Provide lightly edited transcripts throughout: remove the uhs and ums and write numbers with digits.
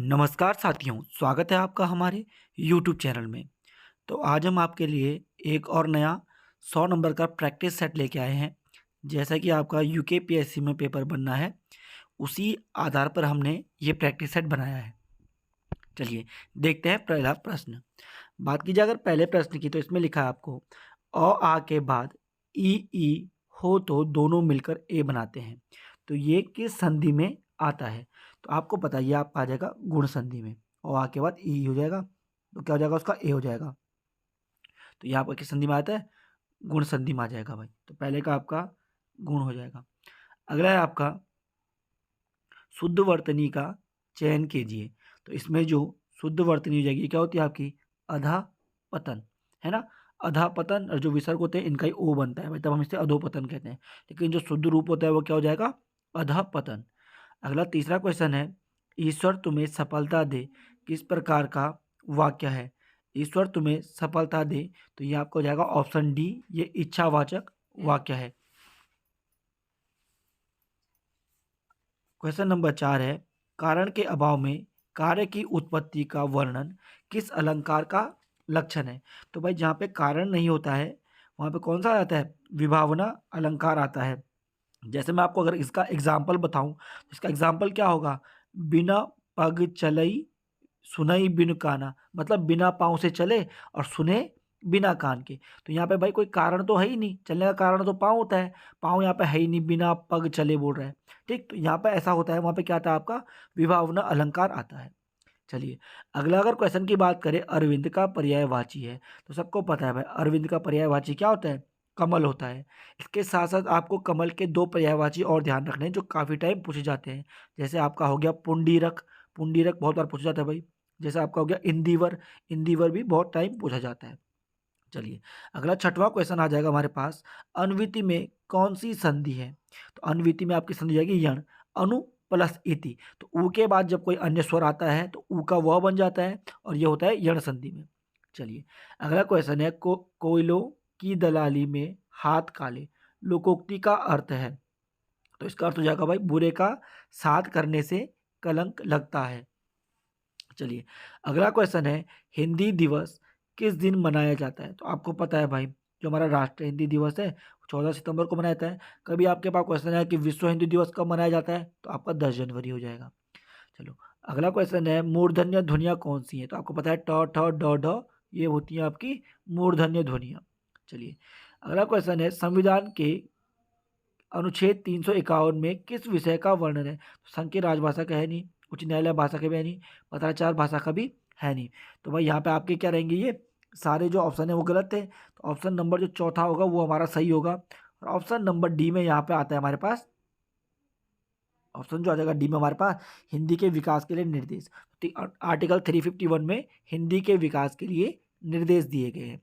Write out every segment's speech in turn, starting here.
नमस्कार साथियों, स्वागत है आपका हमारे यूट्यूब चैनल में। तो आज हम आपके लिए एक और नया 100 नंबर का प्रैक्टिस सेट लेके आए हैं। जैसा कि आपका यूकेपीएससी में पेपर बनना है, उसी आधार पर हमने ये प्रैक्टिस सेट बनाया है। चलिए देखते हैं पहला प्रश्न। बात की जाए अगर पहले प्रश्न की, तो इसमें लिखा है आपको आ के बाद ई हो तो दोनों मिलकर ए बनाते हैं। तो ये किस संधि में आता है? तो आपको पता है ये आपका आ जाएगा गुण संधि में। आ के बाद ई हो जाएगा, तो क्या हो जाएगा उसका ए हो जाएगा। तो ये आपका किस संधि में आता है? गुण संधि में आ जाएगा भाई। तो पहले का आपका गुण हो जाएगा। अगला है आपका शुद्ध वर्तनी का चयन कीजिए। तो इसमें जो शुद्ध वर्तनी हो जाएगी, ये क्या होती है आपकी? अधा पतन, है ना। अधा पतन और जो विसर्ग होते हैं इनका ही ओ बनता है भाई, तब हम इसे अधोपतन कहते हैं। लेकिन जो शुद्ध रूप होता है वो क्या हो जाएगा? अधा पतन। अगला तीसरा क्वेश्चन है, ईश्वर तुम्हें सफलता दे किस प्रकार का वाक्य है? ईश्वर तुम्हें सफलता दे, तो ये आपको हो जाएगा ऑप्शन डी, ये इच्छावाचक वाक्य है। क्वेश्चन नंबर 4 है, कारण के अभाव में कार्य की उत्पत्ति का वर्णन किस अलंकार का लक्षण है? तो भाई जहाँ पे कारण नहीं होता है वहाँ पे कौन सा आता है? विभावना अलंकार आता है। जैसे मैं आपको अगर इसका एग्जाम्पल बताऊं, तो इसका एग्जाम्पल क्या होगा? बिना पग चलई सुनई बिन काना, मतलब बिना पाँव से चले और सुने बिना कान के। तो यहाँ पे भाई कोई कारण तो है ही नहीं, चलने का कारण तो पाँव होता है, पाँव यहाँ पे है ही नहीं, बिना पग चले बोल रहा है। ठीक, तो यहाँ पे ऐसा होता है, वहाँ पे क्या आता है आपका? विभावना अलंकार आता है। चलिए अगला अगर क्वेश्चन की बात करें, अरविंद का पर्यायवाची है। तो सबको पता है भाई अरविंद का पर्यायवाची क्या होता है? कमल होता है। इसके साथ साथ आपको कमल के दो पर्यायवाची और ध्यान रखने हैं जो काफ़ी टाइम पूछे जाते हैं। जैसे आपका हो गया पुंडीरक, पुंडीरक बहुत बार पूछा जाता है भाई। जैसे आपका हो गया इंदिवर, इंदिवर भी बहुत टाइम पूछा जाता है। चलिए अगला छठवां क्वेश्चन आ जाएगा हमारे पास, अनविति में कौन सी संधि है? तो अनविति में आपकी संधि जाएगी यण, अनु प्लस इति। तो ऊ के बाद जब कोई अन्य स्वर आता है तो ऊ का वह बन जाता है, और ये होता है यण संधि में। चलिए अगला क्वेश्चन है, कोयलों की दलाली में हाथ काले, लोकोक्ति का अर्थ है। तो इसका अर्थ हो जाएगा भाई बुरे का साथ करने से कलंक लगता है। चलिए अगला क्वेश्चन है, हिंदी दिवस किस दिन मनाया जाता है? तो आपको पता है भाई जो हमारा राष्ट्रीय हिंदी दिवस है 14 सितंबर को मनाया जाता है। कभी आपके पास क्वेश्चन है कि विश्व हिंदी दिवस कब मनाया जाता है? तो आपका 10 जनवरी हो जाएगा। चलो अगला क्वेश्चन है, मूर्धन्य ध्वनियाँ कौन सी हैं? तो आपको पता है ट ठ ड ढ, ये होती हैं आपकी मूर्धन्य ध्वनियाँ। चलिए अगला क्वेश्चन है, संविधान के अनुच्छेद 351 में किस विषय का वर्णन है? तो संघीय राजभाषा का है नहीं, उच्च न्यायालय भाषा का भी है नहीं, पत्राचार भाषा का भी है नहीं। तो भाई यहाँ पे आपके क्या रहेंगे? ये सारे जो ऑप्शन है वो गलत है। तो ऑप्शन नंबर जो चौथा होगा वो हमारा सही होगा, और ऑप्शन नंबर डी में यहाँ पे आता है हमारे पास, ऑप्शन जो आ जाएगा डी में हमारे पास, हिंदी के विकास के लिए निर्देश। आर्टिकल 351 में हिंदी के विकास के लिए निर्देश दिए गए हैं।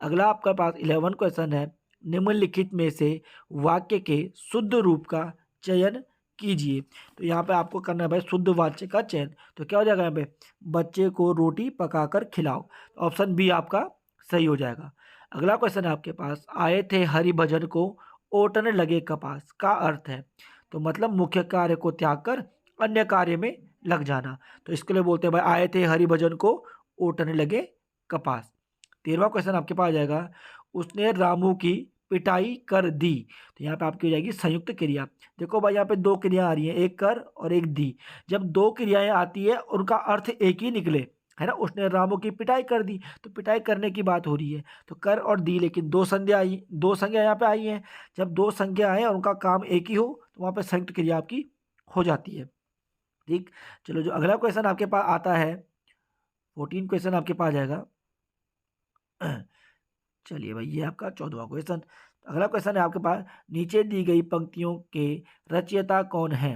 अगला आपका पास 11 क्वेश्चन है, निम्नलिखित में से वाक्य के शुद्ध रूप का चयन कीजिए। तो यहाँ पे आपको करना है भाई शुद्ध वाक्य का चयन। तो क्या हो जाएगा यहाँ पे? बच्चे को रोटी पकाकर खिलाओ। ऑप्शन बी आपका सही हो जाएगा। अगला क्वेश्चन है आपके पास, आए थे हरि भजन को ओटने लगे कपास, का अर्थ है? तो मतलब मुख्य कार्य को त्याग कर अन्य कार्य में लग जाना। तो इसके लिए बोलते हैं भाई आए थे हरि भजन को ओटने लगे कपास। 13वां क्वेश्चन आपके पास आ जाएगा, उसने रामू की पिटाई कर दी। तो यहाँ पे आपकी हो जाएगी संयुक्त क्रिया। देखो भाई यहाँ पे दो क्रिया आ रही हैं, एक कर और एक दी। जब दो क्रियाएं आती है उनका अर्थ एक ही निकले, है ना, उसने रामू की पिटाई कर दी, तो पिटाई करने की बात हो रही है। तो कर और दी, लेकिन दो संज्ञा आई, दो संज्ञा यहाँ पे आई हैं। जब दो संज्ञा आए और उनका काम एक ही हो तो वहाँ पे संयुक्त क्रिया आपकी हो जाती है। ठीक, चलो जो अगला क्वेश्चन आपके पास आता है, 14 क्वेश्चन आपके पास आ जाएगा। चलिए भाई ये आपका 14वां क्वेश्चन। अगला क्वेश्चन है आपके पास, नीचे दी गई पंक्तियों के रचयिता कौन है?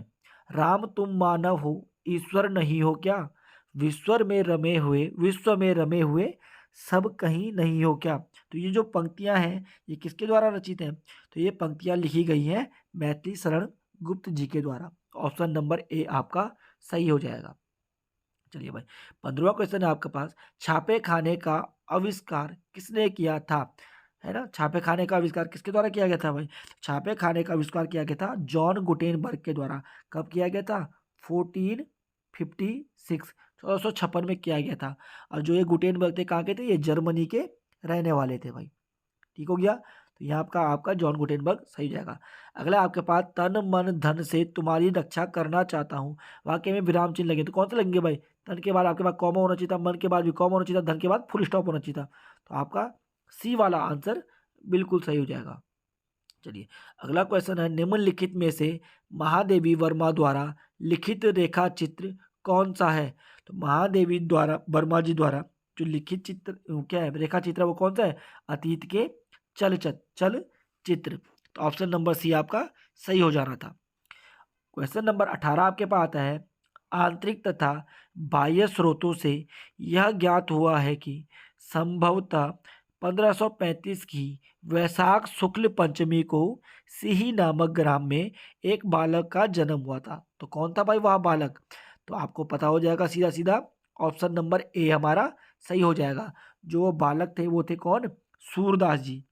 राम तुम मानव हो, ईश्वर नहीं हो क्या? विश्व में रमे हुए सब कहीं नहीं हो क्या? तो ये जो पंक्तियां हैं ये किसके द्वारा रचित हैं? तो ये पंक्तियां लिखी गई हैं मैथिली शरण गुप्त जी के द्वारा। ऑप्शन नंबर ए आपका सही हो जाएगा। चलिए भाई 15वां क्वेश्चन है आपके पास, छापे खाने का आविष्कार किसने किया था? है ना, छापे खाने का आविष्कार किसके द्वारा किया गया था भाई? छापे खाने का आविष्कार किया गया था जॉन गुटेनबर्ग के द्वारा। कब किया गया था? 14 1456 1456 में किया गया था। और जो ये गुटेनबर्ग थे कहाँ के थे, ये जर्मनी के रहने वाले थे भाई। ठीक हो गया, तो यहाँ आपका आपका जॉन गुटेनबर्ग सही हो जाएगा। अगला आपके पास तन मन धन से तुम्हारी रक्षा करना चाहता हूँ, वाक्य में विराम चिन्ह लगे तो कौन से लगेंगे भाई, तन के बाद आपके पास कॉमा होना चाहिए था, मन के बाद भी कॉमा होना चाहिए था, धन के बाद फुल स्टॉप होना चाहिए था। तो आपका सी वाला आंसर बिल्कुल सही हो जाएगा। चलिए अगला क्वेश्चन है, निम्नलिखित में से महादेवी वर्मा द्वारा लिखित रेखा चित्र कौन सा है। तो महादेवी द्वारा वर्मा जी द्वारा जो लिखित चित्र क्या है, रेखा चित्र, वो कौन सा है, अतीत के चल चित्र। तो ऑप्शन नंबर सी आपका सही हो जाना था। क्वेश्चन नंबर 18 आपके पास आता है, आंतरिक तथा बाह्य स्रोतों से यह ज्ञात हुआ है कि संभवतः 1535 की वैशाख शुक्ल पंचमी को सिही नामक ग्राम में एक बालक का जन्म हुआ था। तो कौन था भाई वह बालक, तो आपको पता हो जाएगा सीधा सीधा, ऑप्शन नंबर ए हमारा सही हो जाएगा। जो वो बालक थे वो थे कौन, सूरदास जी।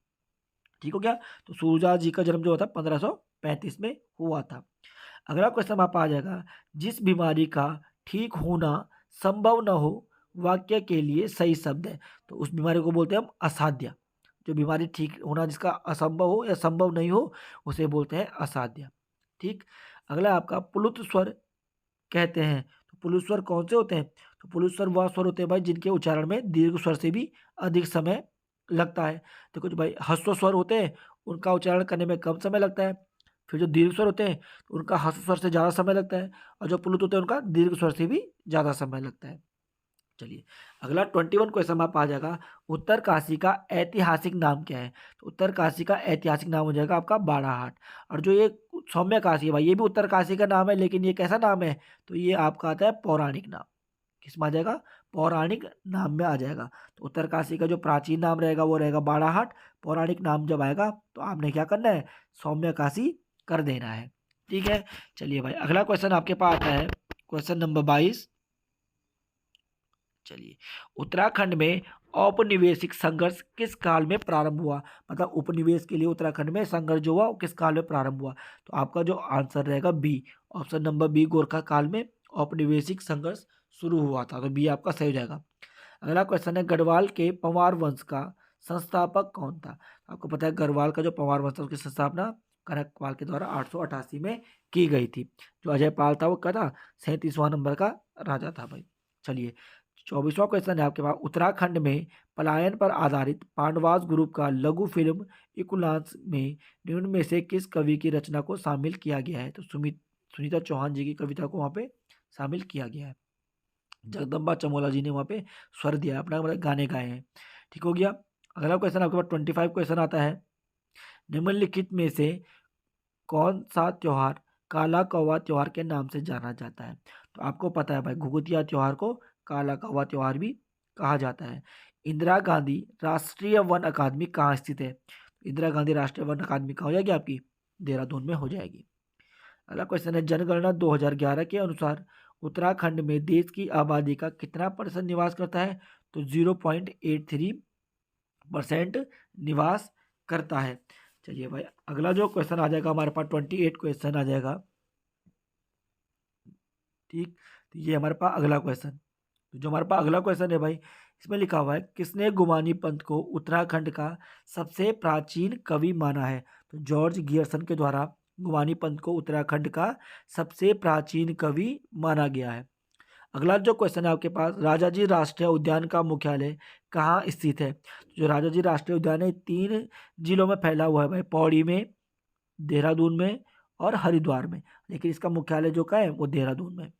ठीक हो गया, तो सूरदास जी का जन्म जो था 1535 में हुआ था। अगला क्वेश्चन आप आ जाएगा, जिस बीमारी का ठीक होना संभव न हो वाक्य के लिए सही शब्द है। तो उस बीमारी को बोलते हैं हम असाध्य। जो बीमारी ठीक होना जिसका असंभव हो या संभव नहीं हो उसे बोलते हैं असाध्य। ठीक, अगला आपका पुलुत स्वर कहते हैं। तो पुलुत स्वर कौन से होते हैं, तो पुलुत स्वर वह स्वर होते हैं भाई जिनके उच्चारण में दीर्घ स्वर से भी अधिक समय लगता है। तो कुछ भाई ह्रस्व स्वर होते हैं, उनका उच्चारण करने में कम समय लगता है। फिर जो दीर्घ स्वर होते हैं तो उनका ह्रस्व स्वर से ज़्यादा समय लगता है, और जो प्लुत होते हैं उनका दीर्घ स्वर से भी ज़्यादा समय लगता है। चलिए अगला 21 क्वेश्चन आप आ जाएगा, उत्तर काशी का ऐतिहासिक नाम क्या है। तो उत्तर काशी का ऐतिहासिक नाम हो जाएगा आपका बाड़ाहाट। और जो ये सौम्य काशी है भाई, ये भी उत्तर काशी का नाम है, लेकिन ये कैसा नाम है, तो ये आपका आता है पौराणिक नाम। किसमें आ जाएगा, पौराणिक नाम में आ जाएगा। तो उत्तर काशी का जो प्राचीन नाम रहेगा वो रहेगा बाड़ाहाट, पौराणिक नाम जब आएगा तो आपने क्या करना है, सौम्य काशी कर देना है। ठीक है, चलिए भाई अगला क्वेश्चन आपके पास आता है, क्वेश्चन नंबर 22। चलिए, उत्तराखंड में औपनिवेशिक संघर्ष किस काल में प्रारंभ हुआ। मतलब उपनिवेश के लिए उत्तराखंड में संघर्ष जो हुआ वो किस काल में प्रारंभ हुआ। तो आपका जो आंसर रहेगा B, option number B, Gorkha काल में औपनिवेशिक संघर्ष शुरू हुआ था। तो बी आपका सही हो जाएगा। अगला क्वेश्चन है, गढ़वाल के पंवार वंश का संस्थापक कौन था। आपको पता है गढ़वाल का जो पंवार वंश था उसकी स्थापना कनकपाल के द्वारा 888 में की गई थी। जो अजय पाल था वो क्या था, 37वां नंबर का राजा था भाई। चलिए 24वां क्वेश्चन है आपके पास, उत्तराखंड में पलायन पर आधारित पांडवास ग्रुप का लघु फिल्म इकुलांस में निम्न में से किस कवि की रचना को शामिल किया गया है। तो सुनीता चौहान जी की कविता को वहाँ पे शामिल किया गया है। जगदम्बा चमोला जी ने वहाँ पे स्वर दिया है, अपना मतलब गाने गाए हैं। ठीक हो गया, अगला क्वेश्चन आपके पास 25 क्वेश्चन आता है, निम्नलिखित में से कौन सा त्योहार काला कौवा त्योहार के नाम से जाना जाता है। तो आपको पता है भाई घुघुतिया त्योहार को काला कौवा त्योहार भी कहा जाता है। इंदिरा गांधी राष्ट्रीय वन अकादमी कहाँ स्थित है। इंदिरा गांधी राष्ट्रीय वन अकादमी कहाँ हो जाएगी आपकी, देहरादून में हो जाएगी। अगला क्वेश्चन है, जनगणना 2011 के अनुसार उत्तराखंड में देश की आबादी का कितना % निवास करता है। तो 0.83% निवास करता है। चलिए भाई अगला जो क्वेश्चन आ जाएगा हमारे पास 28 क्वेश्चन आ जाएगा। ठीक, तो ये हमारे पास अगला क्वेश्चन, तो जो हमारे पास अगला क्वेश्चन है भाई, इसमें लिखा हुआ है, किसने गुमानी पंथ को उत्तराखंड का सबसे प्राचीन कवि माना है। तो जॉर्ज गियर्सन के द्वारा गुमानी पंथ को उत्तराखंड का सबसे प्राचीन कवि माना गया है। अगला जो क्वेश्चन है आपके पास, राजाजी राष्ट्रीय उद्यान का मुख्यालय कहाँ स्थित है। जो राजाजी राष्ट्रीय उद्यान है 3 जिलों में फैला हुआ है भाई, पौड़ी में, देहरादून में और हरिद्वार में, लेकिन इसका मुख्यालय जो का है वो देहरादून में।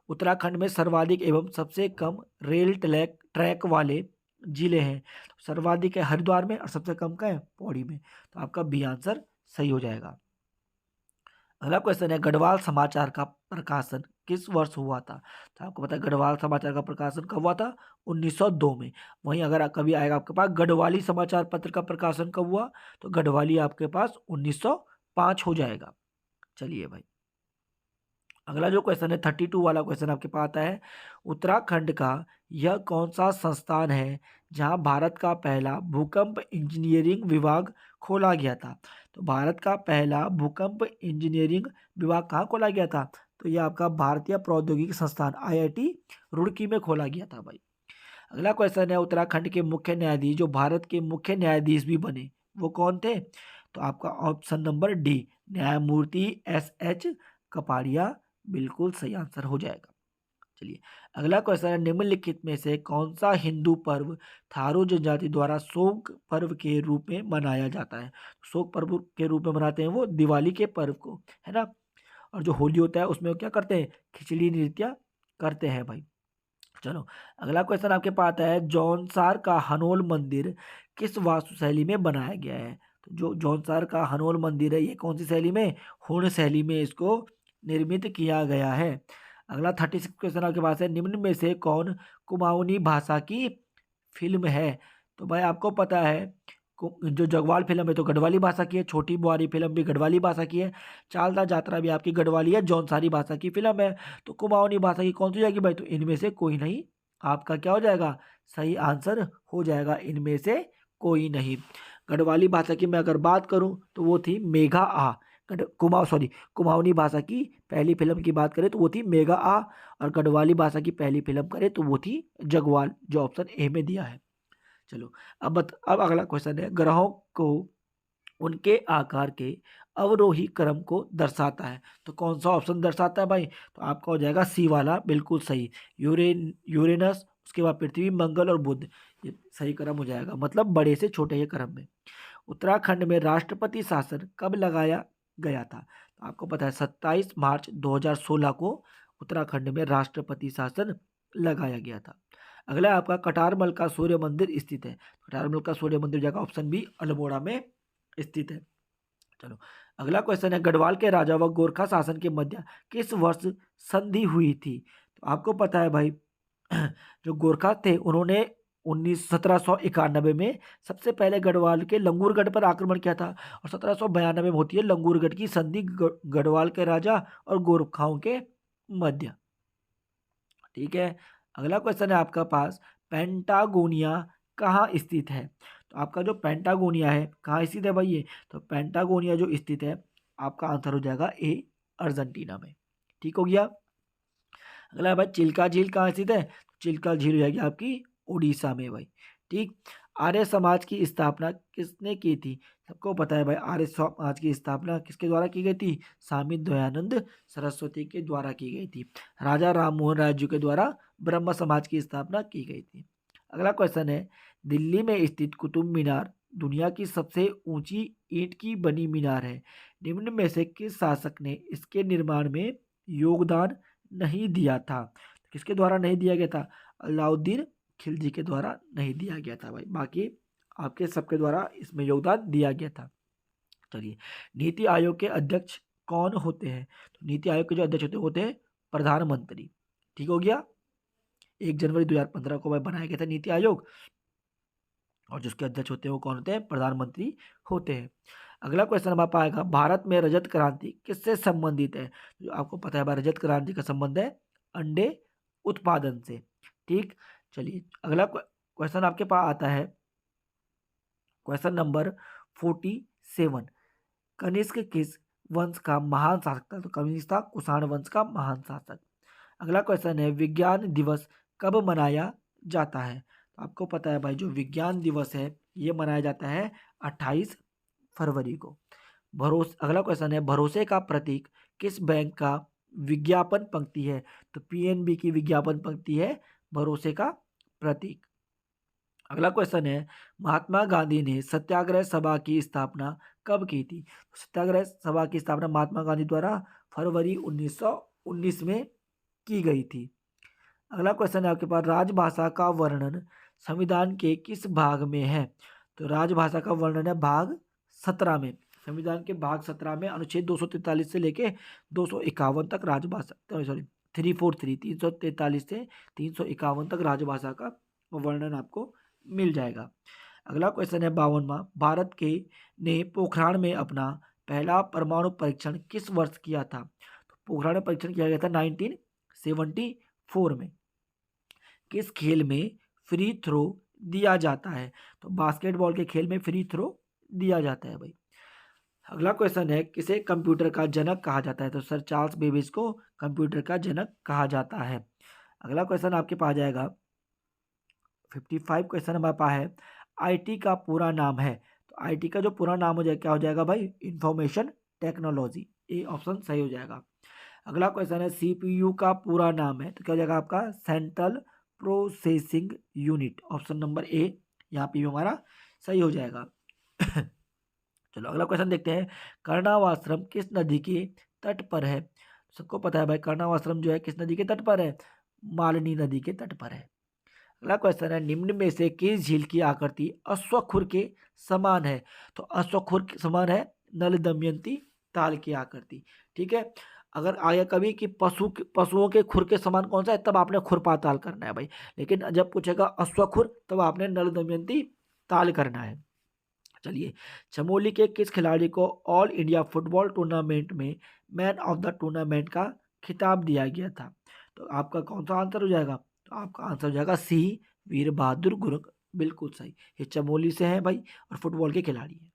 उत्तराखंड में सर्वाधिक एवं सबसे कम रेल ट्रैक वाले जिले हैं। सर्वाधिक है हरिद्वार में और सबसे कम का है पौड़ी में। तो आपका बी आंसर सही हो जाएगा। अगला क्वेश्चन है, गढ़वाल समाचार का प्रकाशन किस वर्ष हुआ था। तो आपको पता है गढ़वाल समाचार का प्रकाशन कब हुआ था, 1902 में। वहीं अगर कभी आएगा आपके पास गढ़वाली समाचार पत्र का प्रकाशन कब हुआ, तो गढ़वाली आपके पास 1905 हो जाएगा। चलिए भाई अगला जो क्वेश्चन है 32 वाला क्वेश्चन आपके पास आता है, उत्तराखंड का यह कौन सा संस्थान है जहां भारत का पहला भूकंप इंजीनियरिंग विभाग खोला गया था। तो भारत का पहला भूकंप इंजीनियरिंग विभाग कहाँ खोला गया था, तो ये आपका भारतीय प्रौद्योगिकी संस्थान IIT रुड़की में खोला गया था भाई। अगला क्वेश्चन है, उत्तराखंड के मुख्य न्यायाधीश जो भारत के मुख्य न्यायाधीश भी बने वो कौन थे? तो आपका ऑप्शन नंबर डी, न्यायमूर्ति SH कपाड़िया बिल्कुल सही आंसर हो जाएगा। चलिए अगला क्वेश्चन है, निम्नलिखित में से कौन सा हिंदू पर्व थारू जनजाति द्वारा शोक पर्व के रूप में मनाया जाता है? शोक पर्व के रूप में मनाते हैं वो दिवाली के पर्व को, है ना। और जो होली होता है उसमें वो क्या करते हैं? खिचड़ी नृत्य करते हैं भाई। चलो अगला क्वेश्चन आपके पास आता है, जौनसार का हनोल मंदिर किस वास्तु शैली में बनाया गया है? तो जो जौनसार का हनोल मंदिर है ये कौन सी शैली में? हुण शैली में इसको निर्मित किया गया है। अगला 36 क्वेश्चन आपके पास है, निम्न में से कौन कुमाऊनी भाषा की फिल्म है? तो भाई आपको पता है जो जगवाल फिल्म है तो गढ़वाली भाषा की है, छोटी बुआरी फिल्म भी गढ़वाली भाषा की है, चालदा जात्रा भी आपकी गढ़वाली है, जौनसारी भाषा की फिल्म है। तो कुमाऊनी भाषा की कौन सी जाएगी भाई? तो इनमें से कोई नहीं आपका क्या हो जाएगा? सही आंसर हो जाएगा, इनमें से कोई नहीं। गढ़वाली भाषा की मैं अगर बात करूं तो वो थी मेघा आ। कुमाऊनी भाषा की पहली फिल्म की बात करें तो वो थी मेघा आ, और गढ़वाली भाषा की पहली फिल्म करें तो वो थी जगवाल, जो ऑप्शन ए में दिया है। चलो अब अगला क्वेश्चन है, ग्रहों को उनके आकार के अवरोही क्रम को दर्शाता है। तो कौन सा ऑप्शन दर्शाता है भाई? तो आपका हो जाएगा सी वाला बिल्कुल सही, यूरेनस, उसके बाद पृथ्वी, मंगल और बुध, ये सही क्रम हो जाएगा, मतलब बड़े से छोटे के क्रम में। उत्तराखंड में राष्ट्रपति शासन कब लगाया गया था? तो आपको पता है 27 मार्च 2016 को उत्तराखंड में राष्ट्रपति शासन लगाया गया था। अगला है आपका, कटारमल का सूर्य मंदिर स्थित है। कटारमल का सूर्य मंदिर जगह ऑप्शन बी अल्मोड़ा में स्थित है। चलो अगला क्वेश्चन है, गढ़वाल के राजा व गोरखा शासन के मध्य किस वर्ष संधि हुई थी? तो आपको पता है भाई जो गोरखा थे उन्होंने 1791 में सबसे पहले गढ़वाल के लंगूरगढ़ पर आक्रमण किया था, और 1792 में होती है लंगूरगढ़ की संधि गढ़वाल के राजा और गोरखाओं के मध्य। ठीक है, अगला क्वेश्चन है आपका पास, पेंटागोनिया कहाँ स्थित है? तो आपका जो पेंटागोनिया है कहाँ स्थित है भाई ये? तो पेंटागोनिया जो स्थित है आपका आंसर हो जाएगा ए, अर्जेंटीना में। ठीक हो गया। अगला है भाई, चिल्का झील कहाँ स्थित है? चिल्का झील हो जाएगी आपकी उड़ीसा में भाई। ठीक, आर्य समाज की स्थापना किसने की थी? सबको पता है भाई आर्य समाज की स्थापना किसके द्वारा की गई थी? स्वामी दयानंद सरस्वती के द्वारा की गई थी। राजा राम मोहन राय जी के द्वारा ब्रह्म समाज की स्थापना की गई थी। अगला क्वेश्चन है, दिल्ली में स्थित कुतुब मीनार दुनिया की सबसे ऊंची ईंट की बनी मीनार है। निम्न में से किस शासक ने इसके निर्माण में योगदान नहीं दिया था? किसके द्वारा नहीं दिया गया था? अलाउद्दीन खिलजी के द्वारा नहीं दिया गया था भाई, बाकी आपके सबके द्वारा इसमें योगदान दिया गया था। चलिए, नीति आयोग के अध्यक्ष कौन होते हैं? तो नीति आयोग के जो अध्यक्ष होते हैं प्रधानमंत्री। ठीक हो गया। 1 जनवरी 2015 को भाई बनाया गया था नीति आयोग, और जिसके अध्यक्ष होते हैं वो कौन होते हैं? प्रधानमंत्री होते हैं। अगला क्वेश्चन हमारा आएगा, भारत में रजत क्रांति किससे संबंधित है? जो आपको पता है रजत क्रांति का संबंध है अंडे उत्पादन से। ठीक, चलिए अगला क्वेश्चन आपके पास आता है, क्वेश्चन नंबर 47, कनिष्क किस वंश का महान शासक था? तो कनिष्क था कुषाण वंश का महान शासक। अगला क्वेश्चन है, विज्ञान दिवस कब मनाया जाता है? तो आपको पता है भाई जो विज्ञान दिवस है ये मनाया जाता है 28 फरवरी को। अगला क्वेश्चन है, भरोसे का प्रतीक किस बैंक का विज्ञापन पंक्ति है? तो PNB की विज्ञापन पंक्ति है भरोसे का प्रतीक। अगला क्वेश्चन है, महात्मा गांधी ने सत्याग्रह सभा की स्थापना कब की थी? सत्याग्रह सभा की स्थापना महात्मा गांधी द्वारा फरवरी 1919 में की गई थी। अगला क्वेश्चन है आपके पास, राजभाषा का वर्णन संविधान के किस भाग में है? तो राजभाषा का वर्णन है भाग 17 में। संविधान के भाग 17 में अनुच्छेद 243 से लेके 251 तक राजभाषा 343 से 351 तक राजभाषा का वर्णन आपको मिल जाएगा। अगला क्वेश्चन है 52वां, भारत के ने पोखराण में अपना पहला परमाणु परीक्षण किस वर्ष किया था? तो पोखराण में परीक्षण किया गया था 1974 में। किस खेल में फ्री थ्रो दिया जाता है? तो बास्केटबॉल के खेल में फ्री थ्रो दिया जाता है भाई। अगला क्वेश्चन है, किसे कंप्यूटर का जनक कहा जाता है? तो सर चार्ल्स बेबेज को कंप्यूटर का जनक कहा जाता है। अगला क्वेश्चन आपके पास जाएगा 55 क्वेश्चन हमारे पास है, आईटी का पूरा नाम है। तो आईटी का जो पूरा नाम हो जाएगा क्या हो जाएगा भाई? Information technology. ए ऑप्शन सही हो जाएगा। अगला क्वेश्चन है, सीपीयू का पूरा नाम है। तो क्या हो जाएगा आपका? Central processing unit. Option number A यहाँ पे भी हमारा सही हो जाएगा। चलो अगला क्वेश्चन देखते हैं, कर्णावाश्रम किस नदी के तट पर है? सबको पता है भाई, कर्णावाश्रम जो है किस नदी के तट पर है? मालिनी नदी के तट पर है। अगला क्वेश्चन है, निम्न में से किस झील की आकृति अश्वखुर के समान है? तो अश्वखुर के समान है नल दमयंती ताल की आकृति। ठीक है, अगर आया कभी कि पशुओं के खुर के समान कौन सा है, तब आपने खुरपाताल करना है भाई। लेकिन जब पूछेगा अश्वखुर, तब आपने नल दमयंती ताल करना है। चलिए, चमोली के किस खिलाड़ी को ऑल इंडिया फुटबॉल टूर्नामेंट में मैन ऑफ द टूर्नामेंट का खिताब दिया गया था? तो आपका कौन सा आंसर हो जाएगा? तो आपका आंसर हो जाएगा सी, वीर बहादुर गुरंग। बिल्कुल सही, ये चमोली से हैं भाई और फुटबॉल के खिलाड़ी हैं।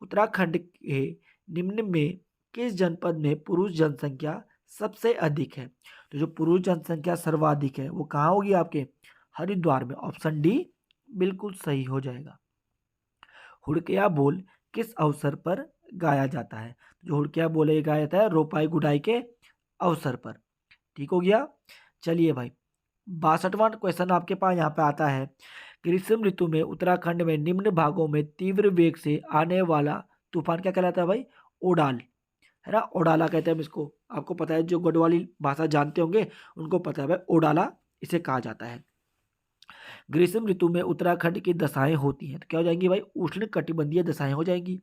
उत्तराखंड के निम्न में किस जनपद में पुरुष जनसंख्या सबसे अधिक है? तो जो पुरुष जनसंख्या सर्वाधिक है वो कहाँ होगी? आपके हरिद्वार में। ऑप्शन डी बिल्कुल सही हो जाएगा। हुड़किया बोल किस अवसर पर गाया जाता है? जो हुड़किया बोल है गाया जाता है रोपाई गुडाई के अवसर पर। ठीक हो गया। चलिए भाई, 62वां क्वेश्चन आपके पास यहाँ पे आता है, ग्रीष्म ऋतु में उत्तराखंड में निम्न भागों में तीव्र वेग से आने वाला तूफान क्या कहलाता है भाई? ओडाल, है ना, ओडाला कहते हैं हम इसको। आपको पता है, जो गढ़वाली भाषा जानते होंगे उनको पता है भाई, ओडाला इसे कहा जाता है। ग्रीष्म ऋतु में उत्तराखंड की दशाएं होती हैं, तो क्या हो जाएंगी भाई? उष्ण कटिबंधीय दशाएं हो जाएंगी।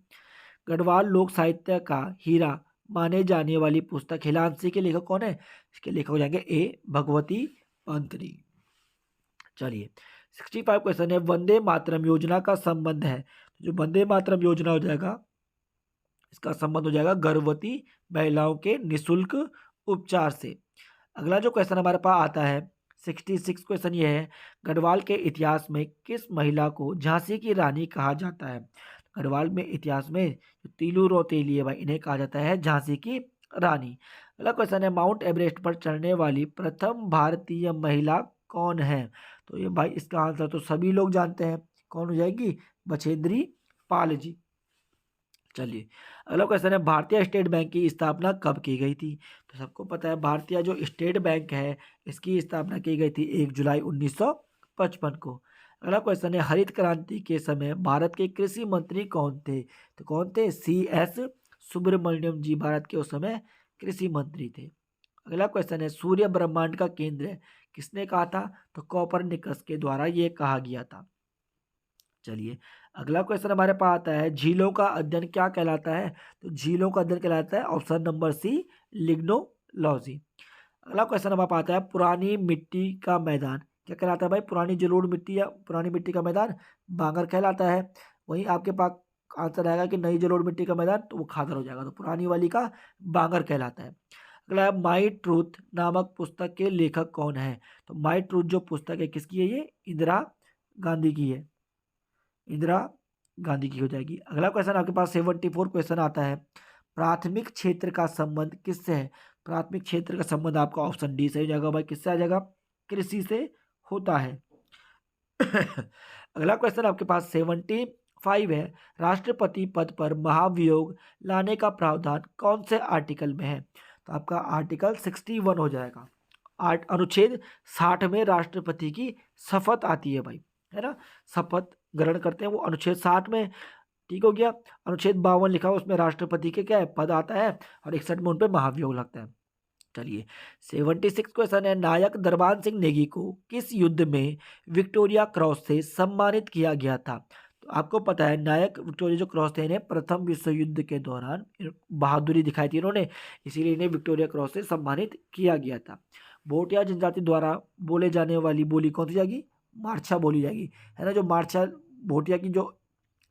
गढ़वाल लोक साहित्य का हीरा माने जाने वाली पुस्तक हिलांसी के लेखक कौन है? इसके लेखक हो जाएंगे ए भगवती अंतरी। चलिए, 65 क्वेश्चन है, वंदे मातरम योजना का संबंध है। जो वंदे मातरम योजना हो जाएगा, इसका संबंध हो जाएगा गर्भवती महिलाओं के निशुल्क उपचार से। अगला जो क्वेश्चन हमारे पास आता है 66 क्वेश्चन ये है, गढ़वाल के इतिहास में किस महिला को झांसी की रानी कहा जाता है? गढ़वाल में इतिहास में जो तीलू रोतेली है भाई, इन्हें कहा जाता है झांसी की रानी। अगला क्वेश्चन है, माउंट एवरेस्ट पर चढ़ने वाली प्रथम भारतीय महिला कौन है? तो ये भाई इसका आंसर तो सभी लोग जानते हैं, कौन हो जाएगी? बछेंद्री पाल जी। चलिए, अगला क्वेश्चन है, भारतीय स्टेट बैंक की स्थापना कब की गई थी? तो सबको पता है, भारतीय जो स्टेट बैंक है इसकी स्थापना की गई थी 1 जुलाई 1955 को। अगला क्वेश्चन है, हरित क्रांति के समय भारत के कृषि मंत्री कौन थे? तो कौन थे? CS सुब्रमण्यम जी भारत के उस समय कृषि मंत्री थे। अगला क्वेश्चन है, सूर्य ब्रह्मांड का केंद्र है, किसने कहा था? तो कोपरनिकस के द्वारा ये कहा गया था। चलिए, अगला क्वेश्चन हमारे पास आता है, झीलों का अध्ययन क्या कहलाता है? तो झीलों का अध्ययन कहलाता है ऑप्शन नंबर सी, लिग्नोलॉजी। अगला क्वेश्चन हमारे पास आता है, पुरानी मिट्टी का मैदान क्या कहलाता है भाई? पुरानी जलोढ़ मिट्टी या पुरानी मिट्टी का मैदान बांगर कहलाता है। वहीं आपके पास आंसर आएगा कि नई जलोढ़ मिट्टी का मैदान, तो वो खादर हो जाएगा, तो पुरानी वाली का बांगर कहलाता है। अगला है, माई ट्रूथ नामक पुस्तक के लेखक कौन है? तो माई ट्रूथ जो पुस्तक है किसकी है? ये इंदिरा गांधी की है, इंदिरा गांधी की हो जाएगी। अगला क्वेश्चन आपके पास 74 क्वेश्चन आता है, प्राथमिक क्षेत्र का संबंध किससे है? प्राथमिक क्षेत्र का संबंध आपका ऑप्शन डी से हो जाएगा भाई, किससे आ जाएगा? कृषि से होता है। अगला क्वेश्चन आपके पास 75 है, राष्ट्रपति पद पर महाभियोग लाने का प्रावधान कौन से आर्टिकल में है? तो आपका आर्टिकल 61 हो जाएगा। अनुच्छेद 60 में राष्ट्रपति की शपथ आती है भाई, है ना, शपथ ग्रहण करते हैं वो अनुच्छेद 60 में। ठीक हो गया। अनुच्छेद 52 लिखा हुआ, उसमें राष्ट्रपति के क्या है? पद आता है, और 61 में उन पर महाभियोग लगता है। चलिए, 76 क्वेश्चन है, नायक दरबान सिंह नेगी को किस युद्ध में विक्टोरिया क्रॉस से सम्मानित किया गया था? तो आपको पता है, नायक विक्टोरिया जो क्रॉस थे, इन्हें प्रथम विश्व युद्ध के दौरान बहादुरी दिखाई थी इन्होंने, इसीलिए इन्हें विक्टोरिया क्रॉस से सम्मानित किया गया था। भोटिया जनजाति द्वारा बोले जाने वाली बोली कौन सी जाएगी? मारछा बोली जाएगी, है ना। जो मारछा भोटिया की जो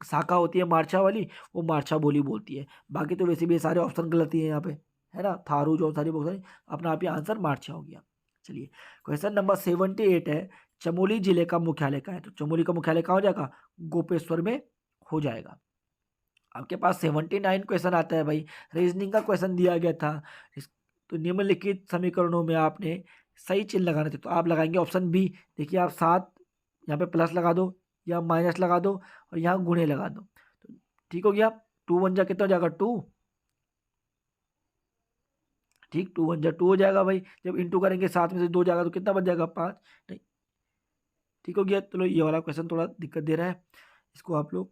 शाखा होती है मारछा वाली, वो मारछा बोली बोलती है। बाकी तो वैसे भी ये सारे ऑप्शन गलत ही है यहाँ पे, है ना। थारू जो सारी बहुत सारी, अपना आप ही आंसर मारछा हो गया। चलिए, क्वेश्चन नंबर 78 है, चमोली जिले का मुख्यालय कहाँ है? तो चमोली का मुख्यालय कहाँ हो जाएगा? गोपेश्वर में हो जाएगा। आपके पास 79 क्वेश्चन आता है भाई, रीजनिंग का क्वेश्चन दिया गया था। तो निम्नलिखित समीकरणों में आपने सही चिन्ह लगाने थे, तो आप लगाएंगे ऑप्शन बी। देखिए आप 7 यहाँ पे प्लस लगा दो या माइनस लगा दो और यहाँ गुणे लगा दो, तो ठीक हो गया। 2 वन जा कितना हो जाएगा 2, ठीक 2 वन जा 2 हो जाएगा भाई। जब इंटू करेंगे 7 में से 2 जाएगा तो कितना बच जाएगा 5, नहीं ठीक हो गया। चलो ये वाला क्वेश्चन थोड़ा दिक्कत दे रहा है, इसको आप लोग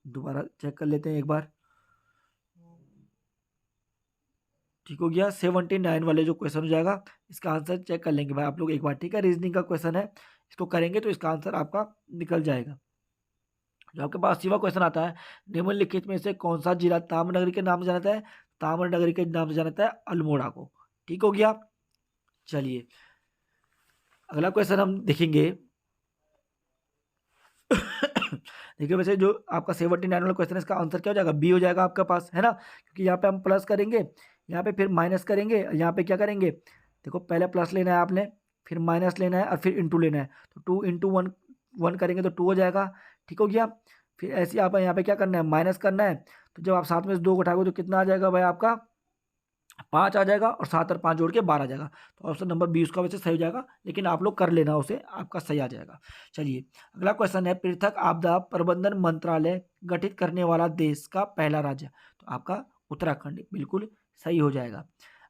दोबारा चेक कर लेते हैं एक बार। ठीक हो गया, 79 वाले जो क्वेश्चन हो जाएगा इसका आंसर चेक कर लेंगे भाई आप लोग एक बार, ठीक है। रीजनिंग का क्वेश्चन है, इसको करेंगे तो इसका आंसर आपका निकल जाएगा। जो आपके पास सीवा क्वेश्चन आता है, निम्नलिखित में से कौन सा जिला ताम्रनगरी के नाम से जाना जाता है, ताम्रनगरी के नाम से जाना जाता है अल्मोड़ा को, ठीक हो गया। चलिए अगला क्वेश्चन हम देखेंगे। देखिए वैसे जो आपका 79 वाला क्वेश्चन है इसका आंसर क्या हो जाएगा, बी हो जाएगा आपके पास, है ना। क्योंकि यहाँ पे हम प्लस करेंगे, यहाँ पे फिर माइनस करेंगे, यहाँ पे क्या करेंगे, देखो पहले प्लस लेना है आपने, फिर माइनस लेना है और फिर इंटू लेना है। तो 2 इंटू वन, वन करेंगे तो 2 हो जाएगा, ठीक हो गया। फिर ऐसे ही आप यहाँ पे क्या करना है, माइनस करना है। तो जब आप 7 में से 2 को उठाओगे तो कितना आ जाएगा भाई आपका 5 आ जाएगा, और 7 और 5 जोड़ के 12 आ जाएगा। तो ऑप्शन नंबर बी उसका वैसे सही हो जाएगा, लेकिन आप लोग कर लेना उसे, आपका सही आ जाएगा। चलिए अगला क्वेश्चन है, पृथक आपदा प्रबंधन मंत्रालय गठित करने वाला देश का पहला राज्य, तो आपका उत्तराखंड बिल्कुल सही हो जाएगा।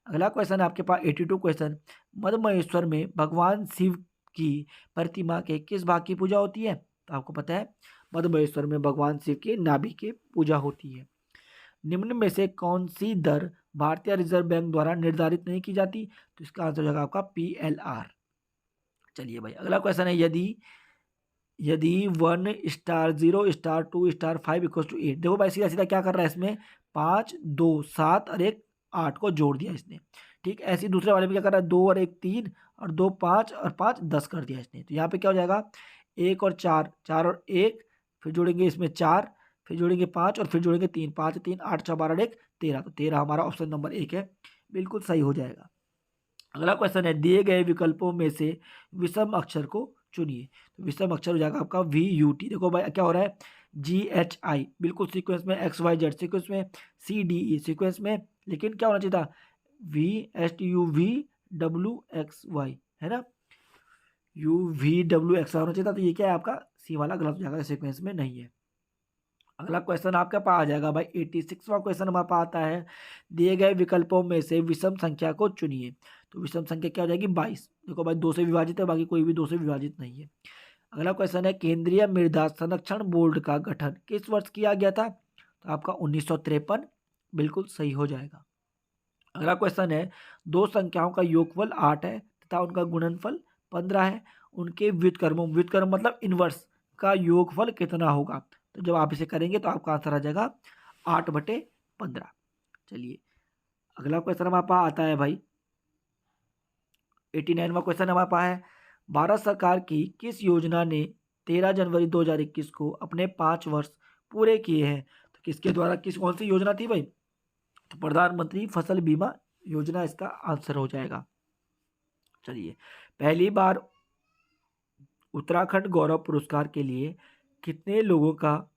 अगला क्वेश्चन है आपके पास 82 क्वेश्चन, मद महेश्वर में भगवान शिव की प्रतिमा के किस भाग की पूजा होती है, तो आपको पता है मद महेश्वर में भगवान शिव के नाभि की पूजा होती है। निम्न में से कौन सी दर भारतीय रिजर्व बैंक द्वारा निर्धारित नहीं की जाती, तो इसका आंसर हो जाएगा आपका PLR। चलिए भाई अगला क्वेश्चन है, यदि यदि 1 star 0 star 2 star 5 equal to 8, देखो भाई सीधा सीधा क्या कर रहा है इसमें, 5 2 7 और 1 8 को जोड़ दिया इसने, ठीक। ऐसे ही दूसरे वाले में क्या कर रहा है, 2 और 1 3 और 2 5 और 5 10 कर दिया इसने। तो यहाँ पे क्या हो जाएगा, 1 और 4 4 और 1, फिर जोड़ेंगे इसमें 4, फिर जोड़ेंगे 5 और फिर जोड़ेंगे 3, 5 3 8 6 12 1 13, तो 13 हमारा ऑप्शन नंबर 1 है, बिल्कुल सही हो जाएगा। अगला क्वेश्चन है, दिए गए विकल्पों में से विषम अक्षर को चुनिए, तो विषम अक्षर हो जाएगा आपका VUT। देखो भाई क्या हो रहा है, GHI बिल्कुल सीक्वेंस में, XYZ सीक्वेंस में, CDE सीक्वेंस में, लेकिन क्या होना चाहिए था VSTUVWXY, है ना, UVWXY होना चाहिए था। तो ये क्या है आपका सी वाला गलत हो जाएगा, सीक्वेंस में नहीं है। अगला क्वेश्चन आपके पास आ जाएगा भाई 86वां क्वेश्चन हमारे पास आता है, दिए गए विकल्पों में से विषम संख्या को चुनिए, तो विषम संख्या क्या हो जाएगी 22। देखो भाई 2 से विभाजित है, बाकी कोई भी 2 से विभाजित नहीं है। अगला क्वेश्चन है, केंद्रीय मृदा संरक्षण बोर्ड का गठन किस वर्ष किया गया था, तो आपका 1953 बिल्कुल सही हो जाएगा। अगला क्वेश्चन है, दो संख्याओं का योगफल 8 है तथा उनका गुणनफल 15 है, उनके व्युत्क्रमों, व्युत्क्रम मतलब इनवर्स का योगफल कितना होगा, तो जब आप इसे करेंगे तो आपका आंसर आ जाएगा 8/15। चलिए अगला क्वेश्चन हमारे पास आता है भाई 89वां क्वेश्चन हमारे पास है, भारत सरकार की किस योजना ने 13 जनवरी 2021 को अपने 5 वर्ष पूरे किए हैं, तो किसके द्वारा, किस कौन सी योजना थी भाई, तो प्रधानमंत्री फसल बीमा योजना इसका आंसर हो जाएगा। चलिए पहली बार उत्तराखंड गौरव पुरस्कार के लिए कितने लोगों का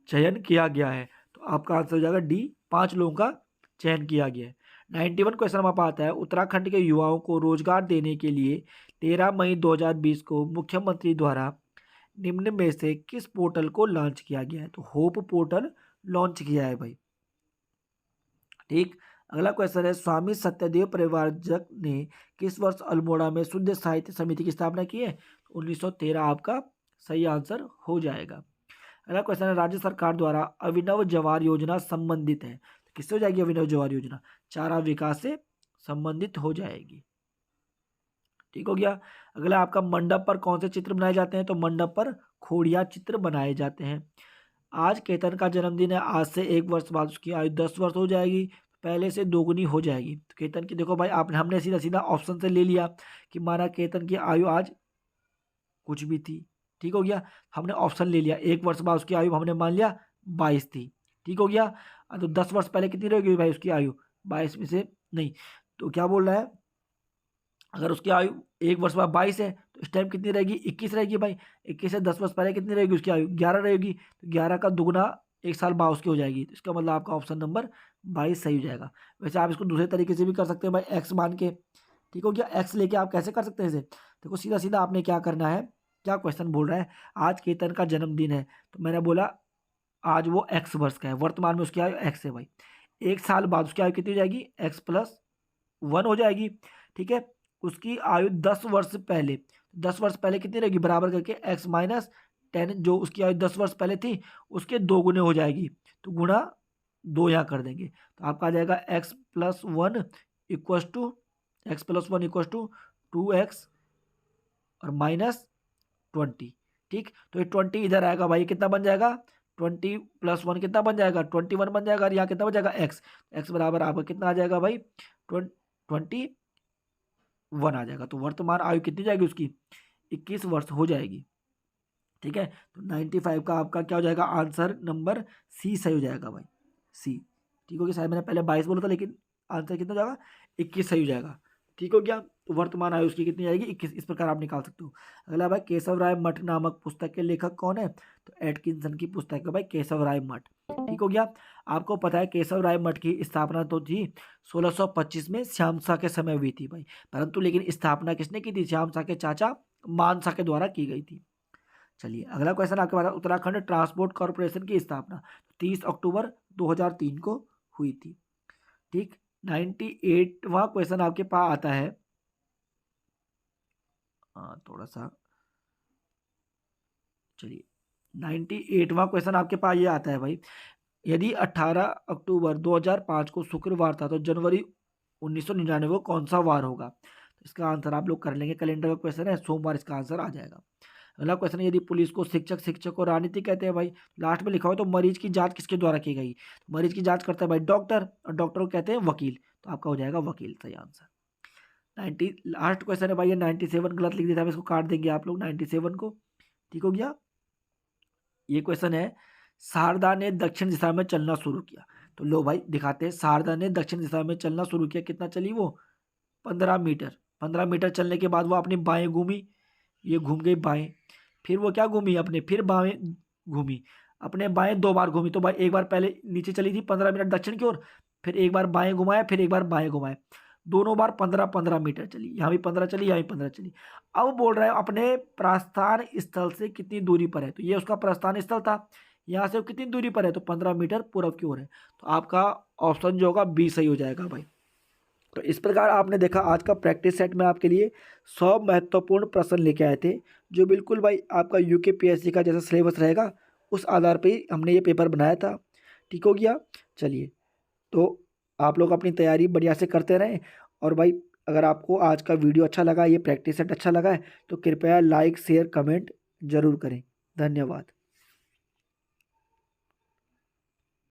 चयन किया गया है, तो आपका आंसर हो जाएगा डी, 5 लोगों का चयन किया गया है। 91 क्वेश्चन हमारे पास आता है, उत्तराखंड के युवाओं को रोजगार देने के लिए 13 मई 2020 को मुख्यमंत्री द्वारा निम्न में से किस पोर्टल को लॉन्च किया गया है, तो होप पोर्टल लॉन्च किया है भाई, ठीक। अगला क्वेश्चन है, स्वामी सत्यदेव परिव्राजक ने किस वर्ष अल्मोड़ा में शुद्ध साहित्य समिति की स्थापना की है, 1913 आपका सही आंसर हो जाएगा। अगला क्वेश्चन है, राज्य सरकार द्वारा अभिनव जवार योजना संबंधित है, तो किससे हो जाएगी अभिनव जवार योजना, चारा विकास से संबंधित हो जाएगी, ठीक हो गया। अगला आपका, मंडप पर कौन से चित्र बनाए जाते हैं, तो मंडप पर खोड़िया चित्र बनाए जाते हैं। आज केतन का जन्मदिन है, आज से 1 वर्ष बाद उसकी आयु 10 वर्ष हो जाएगी, पहले से दोगुनी हो जाएगी। तो केतन की देखो भाई आपने, हमने सीधा सीधा ऑप्शन से ले लिया कि माना केतन की आयु आज कुछ भी थी, ठीक हो गया, हमने ऑप्शन ले लिया, 1 वर्ष बाद उसकी आयु हमने मान लिया 22 थी, ठीक हो गया। तो 10 वर्ष पहले कितनी रहेगी भाई उसकी आयु, 22 में से नहीं, तो क्या बोल रहा है अगर उसकी आयु 1 वर्ष बाद 22 है तो इस टाइम कितनी रहेगी, 21 रहेगी भाई। 21 से 10 वर्ष पहले कितनी रहेगी उसकी आयु, 11 रहेगी। तो 11 का दुगुना 1 साल बाद उसकी हो जाएगी। तो इसका मतलब आपका ऑप्शन नंबर 22 सही हो जाएगा। वैसे आप इसको दूसरे तरीके से भी कर सकते हैं भाई, एक्स मान के। ठीक हो गया, एक्स लेके आप कैसे कर सकते हैं इसे, देखो सीधा सीधा आपने क्या करना है, क्या क्वेश्चन बोल रहा है, आज केतन का जन्मदिन है, तो मैंने बोला आज वो एक्स वर्ष का है, वर्तमान में उसकी आयु एक्स है भाई। 1 साल बाद उसकी आयु कितनी हो जाएगी, x+1 हो जाएगी। ठीक है, उसकी आयु 10 वर्ष पहले, 10 वर्ष पहले कितनी रहेगी, बराबर करके x-10, जो उसकी आयु 10 वर्ष पहले थी उसके 2 गुने हो जाएगी, तो गुणा 2 यहाँ कर देंगे। तो आपका आ जाएगा x+1 2x और -20। ठीक, तो ये 20 इधर आएगा भाई, कितना बन जाएगा, 20+1 कितना बन जाएगा, 21 बन जाएगा। और यहाँ कितना बन जाएगा, x बराबर आपका कितना आ जाएगा भाई, 21 आ जाएगा। तो वर्तमान आयु कितनी जाएगी उसकी, 21 वर्ष हो जाएगी। ठीक है, तो 95 का आपका क्या हो जाएगा, आंसर नंबर सी सही हो जाएगा भाई, सी। ठीक हो गया, शायद मैंने पहले 22 बोला था, लेकिन आंसर कितना हो जाएगा, 21 सही हो जाएगा। ठीक हो गया, तो वर्तमान आयु उसकी कितनी आएगी, 21। इस प्रकार आप निकाल सकते हो। अगला भाई, केशव राय मठ नामक पुस्तक के लेखक कौन है, तो एटकिंसन की पुस्तक है भाई, केशव राय मठ। ठीक हो गया, आपको पता है केशव राय मठ की स्थापना तो थी 1625 में श्यामसा के समय हुई थी भाई, परंतु लेकिन स्थापना किसने की थी, श्यामसा के चाचा मानसा के द्वारा की गई थी। चलिए अगला क्वेश्चन आपके पास, उत्तराखंड ट्रांसपोर्ट कॉर्पोरेशन की स्थापना 30 अक्टूबर 2003 को हुई थी। ठीक, 98वां क्वेश्चन आपके पास आता है, थोड़ा सा, चलिए 98वां क्वेश्चन आपके पास ये आता है भाई, यदि 18 अक्टूबर 2005 को शुक्रवार था तो जनवरी 1999 को कौन सा वार होगा। तो इसका आंसर आप लोग कर लेंगे, कैलेंडर का क्वेश्चन है, सोमवार इसका आंसर आ जाएगा। अगला क्वेश्चन है, यदि पुलिस को शिक्षक, शिक्षक को राजनीति कहते हैं भाई, लास्ट में लिखा हुआ तो मरीज की जांच किसके द्वारा की गई, मरीज की जांच करता है भाई डॉक्टर, और डॉक्टर को कहते हैं वकील, तो आपका हो जाएगा वकील सही आंसर। 90 लास्ट क्वेश्चन है भाई, ये 97 गलत लिख दिया था, इसको काट देंगे आप लोग 97 को। ठीक हो गया, ये क्वेश्चन है, शारदा ने दक्षिण दिशा में चलना शुरू किया, तो लो भाई दिखाते हैं, शारदा ने दक्षिण दिशा में चलना शुरू किया, कितना चली वो, 15 मीटर। 15 मीटर चलने के बाद वो अपनी बाएं घूमी, ये घूम गई बाएं, फिर वो क्या घूमी, अपने फिर बाएं घूमी, अपने बाएं 2 बार घूमी, तो भाई एक बार पहले नीचे चली थी 15 मिनट दक्षिण की ओर, फिर एक बार बाएं घुमाया, फिर एक बार बाएं घुमाया, दोनों बार 15-15 मीटर चली, यहाँ भी 15 चली, यहाँ भी 15 चली। अब बोल रहा है अपने प्रस्थान स्थल से कितनी दूरी पर है, तो ये उसका प्रस्थान स्थल था, यहाँ से कितनी दूरी पर है, तो 15 मीटर पूर्व की ओर है। तो आपका ऑप्शन जो होगा बी सही हो जाएगा भाई। तो इस प्रकार आपने देखा, आज का प्रैक्टिस सेट में आपके लिए 100 महत्वपूर्ण प्रश्न लेके आए थे, जो बिल्कुल भाई आपका यूकेपीएससी का जैसा सिलेबस रहेगा उस आधार पे ही हमने ये पेपर बनाया था। ठीक हो गया, चलिए तो आप लोग अपनी तैयारी बढ़िया से करते रहें, और भाई अगर आपको आज का वीडियो अच्छा लगा, ये प्रैक्टिस सेट अच्छा लगा है, तो कृपया लाइक शेयर कमेंट जरूर करें। धन्यवाद।